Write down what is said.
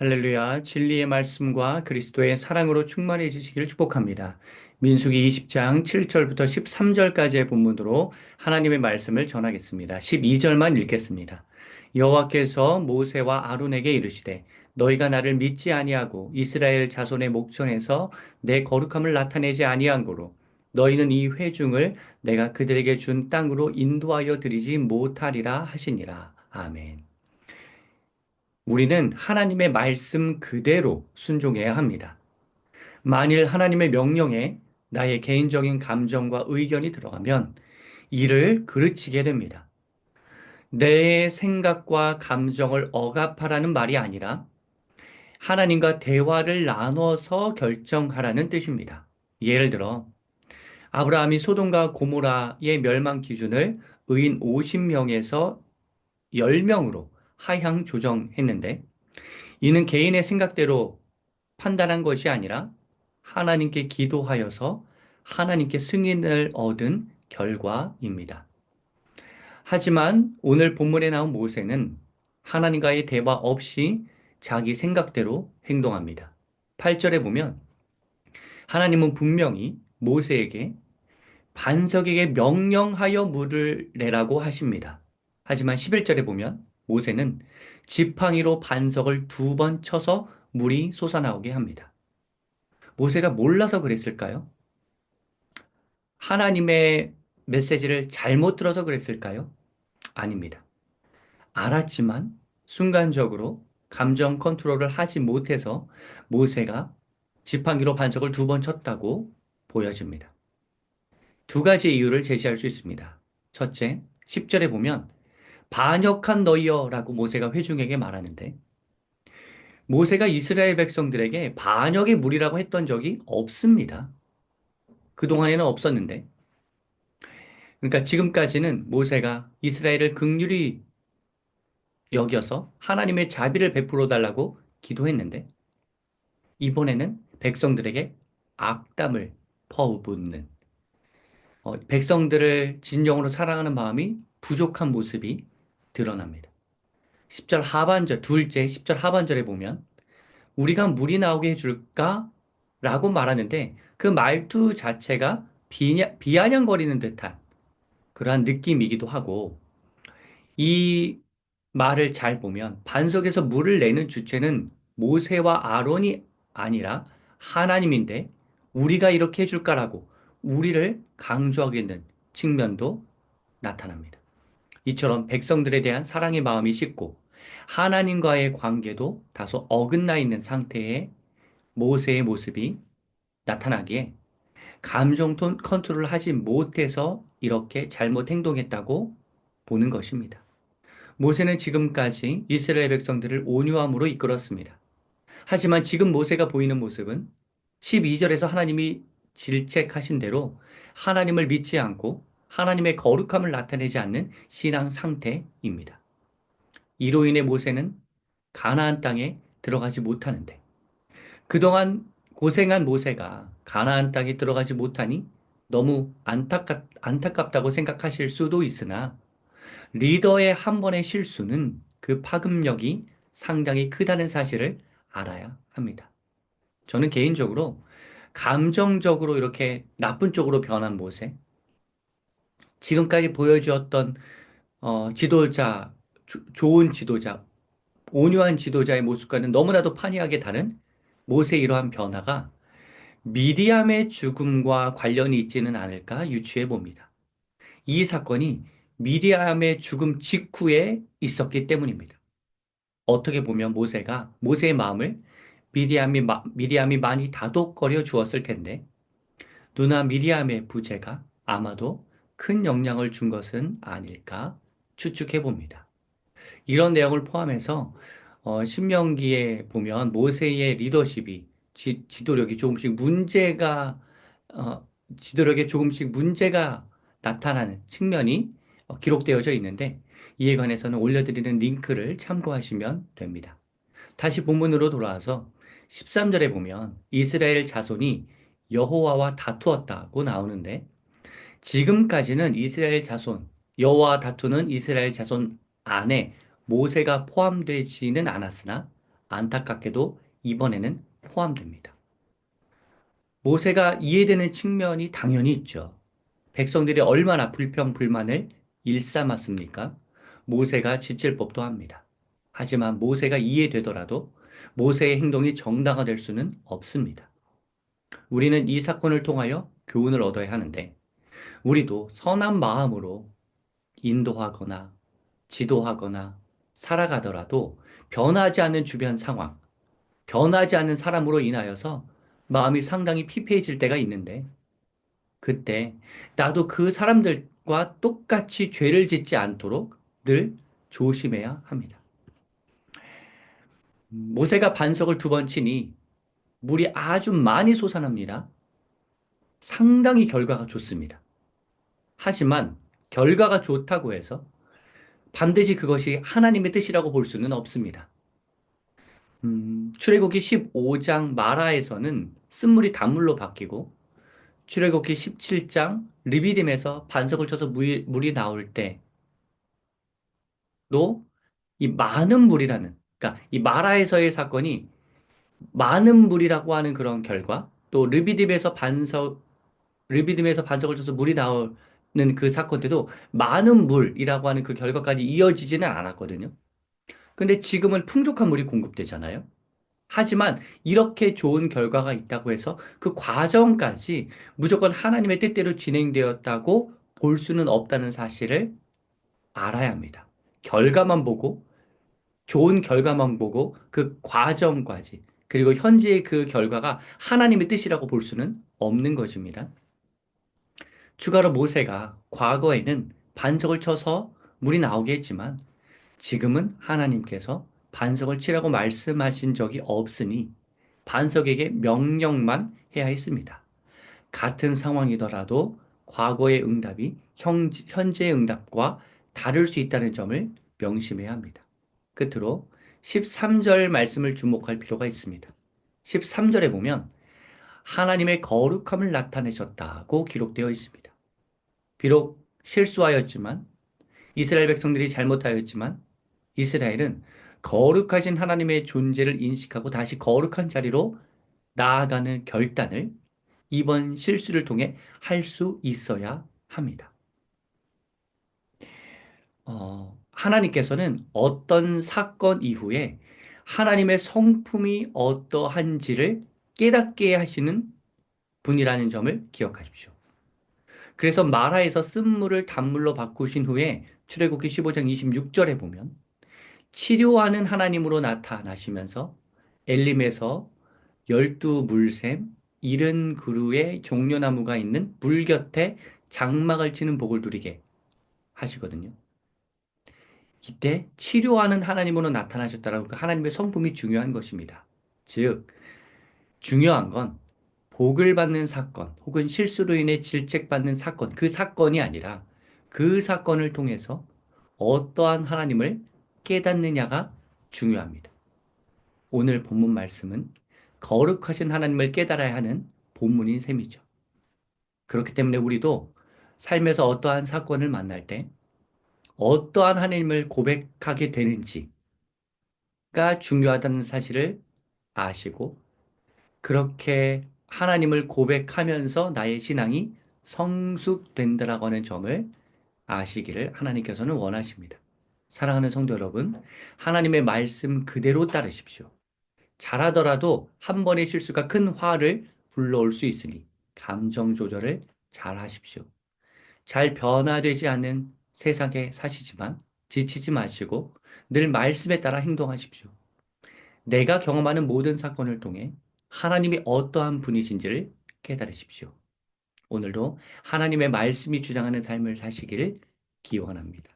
할렐루야, 진리의 말씀과 그리스도의 사랑으로 충만해지시기를 축복합니다. 민수기 20장 7절부터 13절까지의 본문으로 하나님의 말씀을 전하겠습니다. 12절만 읽겠습니다. 여호와께서 모세와 아론에게 이르시되 너희가 나를 믿지 아니하고 이스라엘 자손의 목전에서 내 거룩함을 나타내지 아니한 고로 너희는 이 회중을 내가 그들에게 준 땅으로 인도하여 드리지 못하리라 하시니라. 아멘. 우리는 하나님의 말씀 그대로 순종해야 합니다. 만일 하나님의 명령에 나의 개인적인 감정과 의견이 들어가면 이를 그르치게 됩니다. 내 생각과 감정을 억압하라는 말이 아니라 하나님과 대화를 나눠서 결정하라는 뜻입니다. 예를 들어 아브라함이 소돔과 고모라의 멸망 기준을 의인 50명에서 10명으로 하향 조정했는데 이는 개인의 생각대로 판단한 것이 아니라 하나님께 기도하여서 하나님께 승인을 얻은 결과입니다. 하지만 오늘 본문에 나온 모세는 하나님과의 대화 없이 자기 생각대로 행동합니다. 8절에 보면 하나님은 분명히 모세에게 반석에게 명령하여 물을 내라고 하십니다. 하지만 11절에 보면 모세는 지팡이로 반석을 2번 쳐서 물이 솟아나오게 합니다. 모세가 몰라서 그랬을까요? 하나님의 메시지를 잘못 들어서 그랬을까요? 아닙니다. 알았지만 순간적으로 감정 컨트롤을 하지 못해서 모세가 지팡이로 반석을 2번 쳤다고 보여집니다. 2가지 이유를 제시할 수 있습니다. 첫째, 10절에 보면 반역한 너희여라고 모세가 회중에게 말하는데 모세가 이스라엘 백성들에게 반역의 무리라고 했던 적이 없습니다. 그동안에는 없었는데 그러니까 지금까지는 모세가 이스라엘을 긍휼히 여겨서 하나님의 자비를 베풀어 달라고 기도했는데 이번에는 백성들에게 악담을 퍼붓는 백성들을 진정으로 사랑하는 마음이 부족한 모습이 드러납니다. 10절 하반절, 둘째 10절 하반절에 보면 우리가 물이 나오게 해줄까? 라고 말하는데 그 말투 자체가 비아냥거리는 듯한 그러한 느낌이기도 하고 이 말을 잘 보면 반석에서 물을 내는 주체는 모세와 아론이 아니라 하나님인데 우리가 이렇게 해줄까라고 우리를 강조하겠는 측면도 나타납니다. 이처럼 백성들에 대한 사랑의 마음이 식고 하나님과의 관계도 다소 어긋나 있는 상태의 모세의 모습이 나타나기에 감정 컨트롤을 하지 못해서 이렇게 잘못 행동했다고 보는 것입니다. 모세는 지금까지 이스라엘 백성들을 온유함으로 이끌었습니다. 하지만 지금 모세가 보이는 모습은 12절에서 하나님이 질책하신 대로 하나님을 믿지 않고 하나님의 거룩함을 나타내지 않는 신앙 상태입니다. 이로 인해 모세는 가나안 땅에 들어가지 못하는데 그동안 고생한 모세가 가나안 땅에 들어가지 못하니 너무 안타깝다고 생각하실 수도 있으나 리더의 한 번의 실수는 그 파급력이 상당히 크다는 사실을 알아야 합니다. 저는 개인적으로 감정적으로 이렇게 나쁜 쪽으로 변한 모세, 지금까지 보여주었던 지도자, 좋은 지도자, 온유한 지도자의 모습과는 너무나도 판이하게 다른 모세의 이러한 변화가 미디암의 죽음과 관련이 있지는 않을까 유추해 봅니다. 이 사건이 미디암의 죽음 직후에 있었기 때문입니다. 어떻게 보면 모세의 마음을 미디암이 많이 다독거려 주었을 텐데 누나 미리암의 부재가 아마도 큰 영향을 준 것은 아닐까 추측해 봅니다. 이런 내용을 포함해서 신명기에 보면 모세의 리더십이 지도력이 조금씩 어, 지도력에 조금씩 문제가 나타나는 측면이 기록되어져 있는데 이에 관해서는 올려드리는 링크를 참고하시면 됩니다. 다시 본문으로 돌아와서 13절에 보면 이스라엘 자손이 여호와와 다투었다고 나오는데 지금까지는 이스라엘 자손, 여호와와 다투는 이스라엘 자손 안에 모세가 포함되지는 않았으나 안타깝게도 이번에는 포함됩니다. 모세가 이해되는 측면이 당연히 있죠. 백성들이 얼마나 불평불만을 일삼았습니까? 모세가 지칠 법도 합니다. 하지만 모세가 이해되더라도 모세의 행동이 정당화될 수는 없습니다. 우리는 이 사건을 통하여 교훈을 얻어야 하는데, 우리도 선한 마음으로 인도하거나 지도하거나 살아가더라도 변하지 않는 주변 상황, 변하지 않는 사람으로 인하여서 마음이 상당히 피폐해질 때가 있는데, 그때 나도 그 사람들과 똑같이 죄를 짓지 않도록 늘 조심해야 합니다. 모세가 반석을 2번 치니 물이 아주 많이 솟아납니다. 상당히 결과가 좋습니다. 하지만 결과가 좋다고 해서 반드시 그것이 하나님의 뜻이라고 볼 수는 없습니다. 출애굽기 15장 마라에서는 쓴물이 단물로 바뀌고, 출애굽기 17장 르비딤에서 반석을 쳐서 물이 나올 때도 이 많은 물이라는, 그러니까 이 마라에서의 사건이 많은 물이라고 하는 그런 결과, 또 르비딤에서 반석을 쳐서 물이 나오는 그 사건 때도 많은 물이라고 하는 그 결과까지 이어지지는 않았거든요. 근데 지금은 풍족한 물이 공급되잖아요. 하지만 이렇게 좋은 결과가 있다고 해서 그 과정까지 무조건 하나님의 뜻대로 진행되었다고 볼 수는 없다는 사실을 알아야 합니다. 결과만 보고, 좋은 결과만 보고 그 과정까지, 그리고 현재의 그 결과가 하나님의 뜻이라고 볼 수는 없는 것입니다. 추가로 모세가 과거에는 반석을 쳐서 물이 나오게 했지만, 지금은 하나님께서 반석을 치라고 말씀하신 적이 없으니 반석에게 명령만 해야 했습니다. 같은 상황이더라도 과거의 응답이 현재의 응답과 다를 수 있다는 점을 명심해야 합니다. 끝으로 13절 말씀을 주목할 필요가 있습니다. 13절에 보면 하나님의 거룩함을 나타내셨다고 기록되어 있습니다. 비록 실수하였지만, 이스라엘 백성들이 잘못하였지만, 이스라엘은 거룩하신 하나님의 존재를 인식하고 다시 거룩한 자리로 나아가는 결단을 이번 실수를 통해 할 수 있어야 합니다. 하나님께서는 어떤 사건 이후에 하나님의 성품이 어떠한지를 깨닫게 하시는 분이라는 점을 기억하십시오. 그래서 마라에서 쓴물을 단물로 바꾸신 후에 출애굽기 15장 26절에 보면 치료하는 하나님으로 나타나시면서 엘림에서 12물샘, 70그루의 종려나무가 있는 물 곁에 장막을 치는 복을 누리게 하시거든요. 이때 치료하는 하나님으로 나타나셨다라고, 그 하나님의 성품이 중요한 것입니다. 즉, 중요한 건 복을 받는 사건 혹은 실수로 인해 질책받는 사건, 그 사건이 아니라 그 사건을 통해서 어떠한 하나님을 깨닫느냐가 중요합니다. 오늘 본문 말씀은 거룩하신 하나님을 깨달아야 하는 본문인 셈이죠. 그렇기 때문에 우리도 삶에서 어떠한 사건을 만날 때 어떠한 하나님을 고백하게 되는지가 중요하다는 사실을 아시고, 그렇게 하나님을 고백하면서 나의 신앙이 성숙된다라고 하는 점을 아시기를 하나님께서는 원하십니다. 사랑하는 성도 여러분, 하나님의 말씀 그대로 따르십시오. 잘하더라도 한 번의 실수가 큰 화를 불러올 수 있으니 감정 조절을 잘 하십시오. 잘 변화되지 않는 세상에 사시지만 지치지 마시고 늘 말씀에 따라 행동하십시오. 내가 경험하는 모든 사건을 통해 하나님이 어떠한 분이신지를 깨달으십시오. 오늘도 하나님의 말씀이 주장하는 삶을 사시기를 기원합니다.